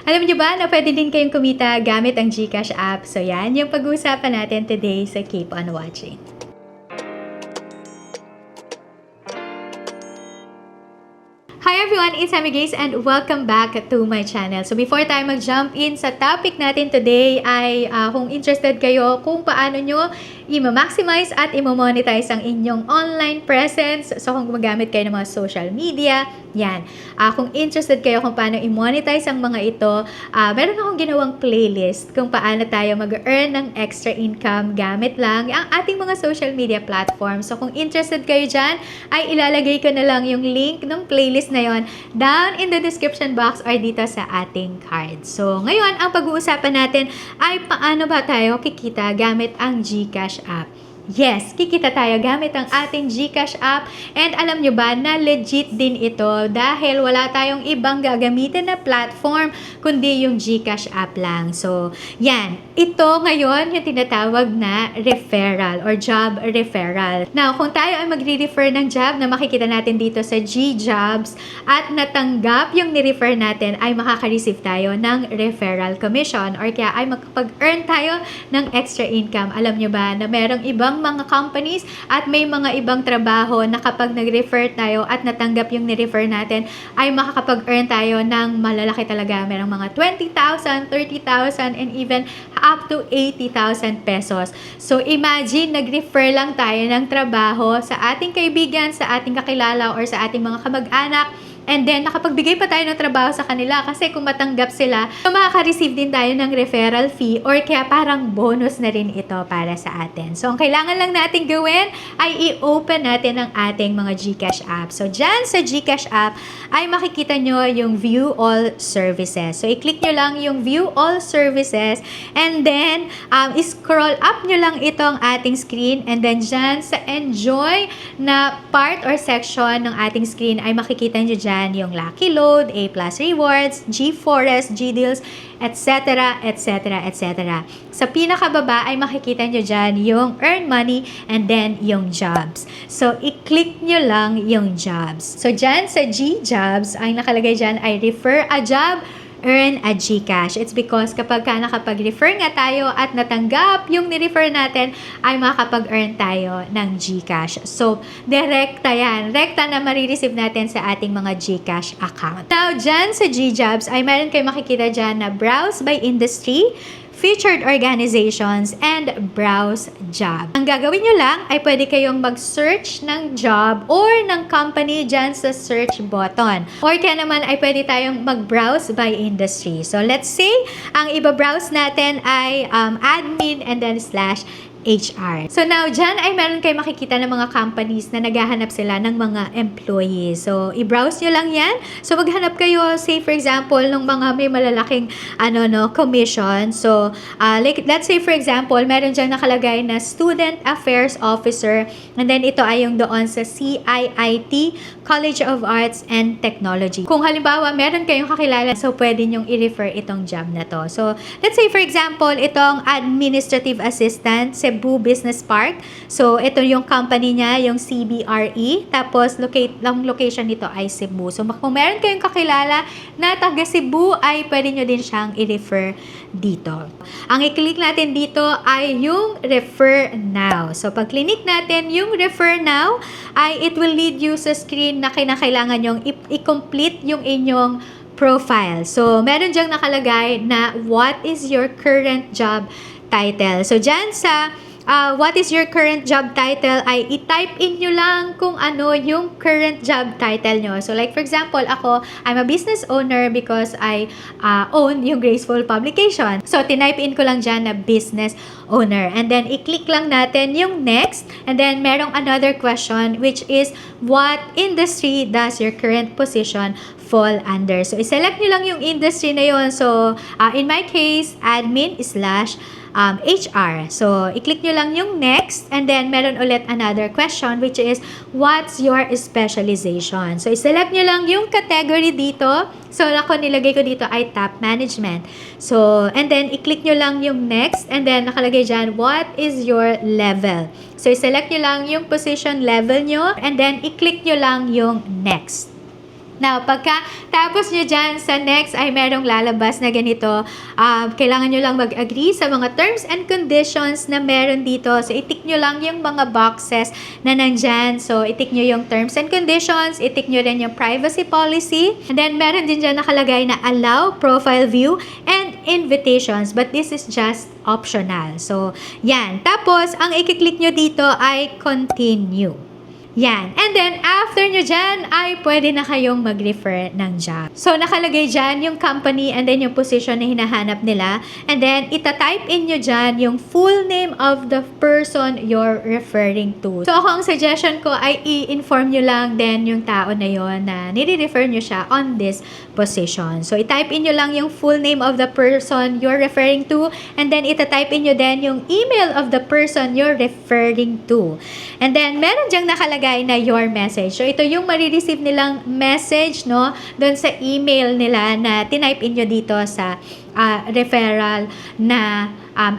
Alam niyo ba na pwede din kayong kumita gamit ang GCash app? So yan yung pag-uusapan natin today sa Keep on Watching. Hi everyone, it's Amy Gaze and welcome back to my channel. So before tayo mag-jump in sa topic natin today ay kung interested kayo kung paano nyo i-maximize at i-monetize ang inyong online presence. So kung gumagamit kayo ng mga social media, yan. Kung interested kayo kung paano i-monetize ang mga ito, meron akong ginawang playlist kung paano tayo mag-earn ng extra income gamit lang ang ating mga social media platforms. So kung interested kayo dyan, ay ilalagay ko na lang yung link ng playlist na yon down in the description box or dito sa ating card. So ngayon, ang pag-uusapan natin ay paano ba tayo kikita gamit ang GCash app. Yes, kikita tayo gamit ang ating GCash app and alam nyo ba na legit din ito dahil wala tayong ibang gagamitin na platform kundi yung GCash app lang. So, yan. Ito ngayon yung tinatawag na referral or job referral. Now, kung tayo ay magre-refer ng job na makikita natin dito sa GJobs at natanggap yung ni-refer natin ay makaka-receive tayo ng referral commission or kaya ay makapag-earn tayo ng extra income. Alam nyo ba na merong ibang mga companies at may mga ibang trabaho na kapag nag-refer tayo at natanggap yung ni-refer natin ay makakapag-earn tayo ng malalaki talaga. Merong mga 20,000, 30,000 and even up to 80,000 pesos. So imagine, nag-refer lang tayo ng trabaho sa ating kaibigan, sa ating kakilala or sa ating mga kamag-anak. And then, nakapagbigay pa tayo ng trabaho sa kanila kasi kung matanggap sila, so makaka-receive din tayo ng referral fee or kaya parang bonus na rin ito para sa atin. So, ang kailangan lang natin gawin ay i-open natin ang ating mga GCash app. So, dyan sa GCash app ay makikita nyo yung View All Services. So, i-click nyo lang yung View All Services and then, scroll up nyo lang itong ating screen and then dyan sa Enjoy na part or section ng ating screen ay makikita nyo dyan yung Lucky Load, A+ Rewards, G4S, G-Deals, etc., etc., etc. Sa pinakababa ay makikita nyo dyan yung Earn Money and then yung Jobs. So, i-click nyo lang yung Jobs. So, dyan sa G-Jobs ay nakalagay dyan ay Refer a Job, Earn a GCash. It's because kapag nakapag-refer nga tayo at natanggap yung ni-refer natin, ay makakapag-earn tayo ng GCash. So, direkta yan. Rekta na marireceive natin sa ating mga GCash account. Now, dyan sa GJobs, ay meron kayo makikita dyan na Browse by Industry, Featured Organizations, and Browse Job. Ang gagawin nyo lang ay pwede kayong mag-search ng job or ng company dyan sa search button. Or kaya naman ay pwede tayong mag-browse by industry. So, let's say, ang iba-browse natin ay admin and then /HR. So now, dyan ay meron kayo makikita ng mga companies na naghahanap sila ng mga employees. So, i-browse nyo lang yan. So, maghanap kayo, say for example, ng mga may malalaking commission. So, like, let's say for example, meron dyan nakalagay na Student Affairs Officer and then ito ay yung doon sa CIIT, College of Arts and Technology. Kung halimbawa, meron kayong kakilala, so pwede nyong i-refer itong job na to. So, let's say for example, itong Administrative Assistant, Cebu Business Park. So, ito yung company niya, yung CBRE. Tapos, location nito ay Cebu. So, kung meron kayong kakilala na taga Cebu, ay pwede nyo din siyang i-refer dito. Ang i-click natin dito ay yung Refer Now. So, pag click natin yung Refer Now, ay it will lead you sa screen na kinakailangan nyong i-complete yung inyong profile. So, meron dyang nakalagay na what is your current job title. So, dyan sa what is your current job title ay i-type in nyo lang kung ano yung current job title nyo. So, like for example, ako, I'm a business owner because I own yung Graceful Publication. So, tinype in ko lang dyan na business owner. And then, i-click lang natin yung next. And then, merong another question which is, what industry does your current position fall under? So, i-select nyo lang yung industry na yun. So, in my case, admin /HR. So, i-click nyo lang yung next and then meron ulit another question which is, what's your specialization? So, i-select nyo lang yung category dito. So, ako nilagay ko dito ay top management. So, and then i-click nyo lang yung next and then nakalagay dyan, what is your level? So, i-select nyo lang yung position level nyo and then i-click nyo lang yung next. Now, pagka tapos nyo dyan, sa next ay merong lalabas na ganito. Kailangan nyo lang mag-agree sa mga terms and conditions na meron dito. So, itik nyo lang yung mga boxes na nandyan. So, itik nyo yung terms and conditions, itik nyo rin yung privacy policy. And then, meron din dyan nakalagay na allow profile view and invitations. But this is just optional. So, yan. Tapos, ang i-click nyo dito ay continue. Yan. And then, after nyo dyan, ay pwede na kayong mag-refer ng job. So, nakalagay dyan yung company and then yung position na hinahanap nila. And then, itatype in nyo dyan yung full name of the person you're referring to. So, ako ang suggestion ko ay i-inform nyo lang din yung tao na yon na nire-refer nyo siya on this position. So, itype in nyo lang yung full name of the person you're referring to. And then, itatype in nyo din yung email of the person you're referring to. And then, meron dyang nakalagay na your message. So, ito yung marireceive nilang message, no, doon sa email nila na tinype in nyo dito sa referral na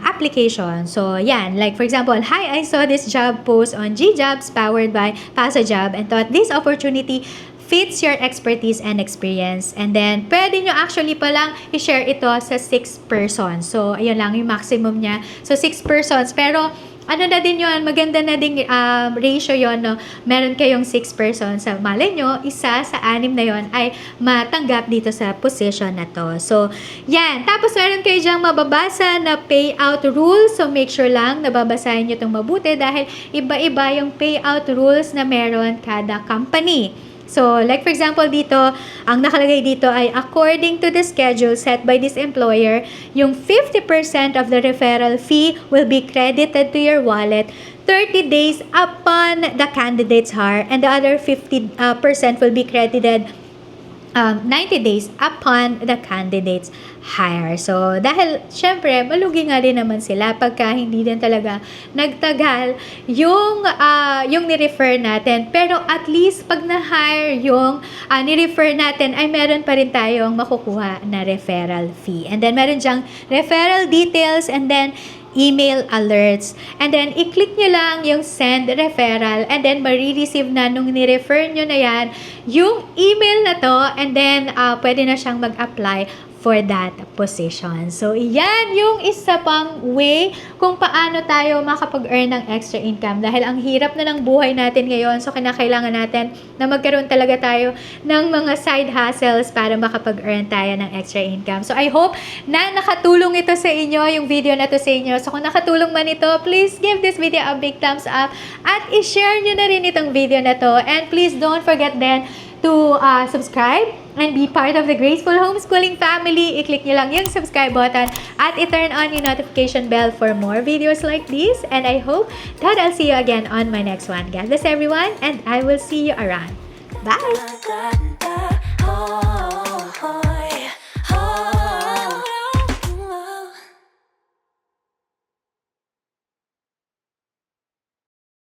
application. So, yan. Like, for example, hi, I saw this job post on GJobs powered by PasaJob and thought this opportunity fits your expertise and experience. And then, pwede nyo actually palang i-share ito sa 6 persons. So, ayun lang yung maximum niya. So, 6 persons. Pero, ano na din yun, maganda na din ratio yun, no? Meron kayong 6 persons. Sa malay nyo, isa sa 6 na yon ay matanggap dito sa position na to. So, yan. Tapos, meron kayo dyang mababasa na payout rules. So, make sure lang nababasahin nyo itong mabuti dahil iba-iba yung payout rules na meron kada company. So, like for example dito, ang nakalagay dito ay according to the schedule set by this employer, yung 50% of the referral fee will be credited to your wallet 30 days upon the candidate's hire and the other 50% will be credited 90 days upon the candidate's hire. So, dahil, syempre, malugi nga rin naman sila pagka hindi din talaga nagtagal yung ni-refer natin. Pero, at least, pag na-hire yung ni-refer natin, ay meron pa rin tayong makukuha na referral fee. And then, meron dyang referral details and then, email alerts. And then, i-click nyo lang yung send referral and then, marireceive na nung ni-refer nyo na yan, yung email na to and then, pwede na siyang mag-apply for that position. So, yan yung isa pang way kung paano tayo makapag-earn ng extra income. Dahil ang hirap na ng buhay natin ngayon, so kinakailangan natin na magkaroon talaga tayo ng mga side hustles para makapag-earn tayo ng extra income. So, I hope na nakatulong ito sa inyo, yung video na to sa inyo. So, kung nakatulong man ito, please give this video a big thumbs up at i-share nyo na rin itong video na to. And please don't forget then to subscribe and be part of the Graceful Homeschooling family. I-click nyo lang yung subscribe button at i-turn on yung notification bell for more videos like this. And I hope that I'll see you again on my next one. God bless everyone and I will see you around. Bye!